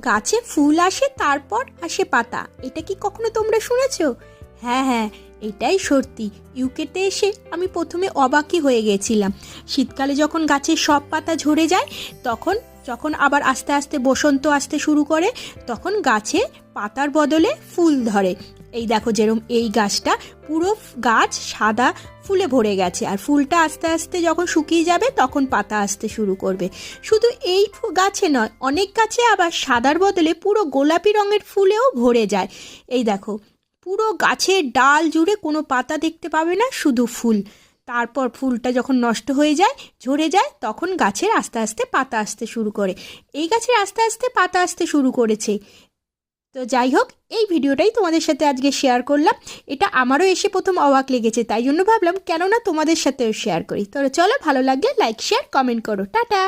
গাছে ফুল আসে তারপর আসে পাতা, এটা কি কখনো তোমরা শুনেছো? হ্যাঁ হ্যাঁ, এটাই সত্যি। ইউকেতে এসে আমি প্রথমে অবাকই হয়ে গেছিলাম। শীতকালে যখন গাছের সব পাতা ঝরে যায়, তখন যখন আবার আস্তে আস্তে বসন্ত আসতে শুরু করে, তখন গাছে পাতার বদলে ফুল ধরে। এই দেখো, যেরকম এই গাছটা পুরো গাছ সাদা ফুলে ভরে গেছে, আর ফুলটা আস্তে আস্তে যখন শুকিয়ে যাবে তখন পাতা আসতে শুরু করবে। শুধু এই গাছে নয়, অনেক গাছে আবার সাদার বদলে পুরো গোলাপি রঙের ফুলেও ভরে যায়। এই দেখো, পুরো গাছের ডাল জুড়ে কোনো পাতা দেখতে পাবে না, শুধু ফুল। তারপর ফুলটা যখন নষ্ট হয়ে যায়, ঝরে যায়, তখন গাছের আস্তে আস্তে পাতা আসতে শুরু করে। এই গাছের আস্তে আস্তে পাতা আসতে শুরু করেছে। তো যাই হোক, এই ভিডিওটাই তোমাদের সাথে আজকে শেয়ার করলাম। এটা আমারও এসে প্রথম অবাক লেগেছে, তাই জন্য ভাবলাম কেননা তোমাদের সাথেও শেয়ার করি। তো চলো, ভালো লাগলে লাইক শেয়ার কমেন্ট করো। টাটা।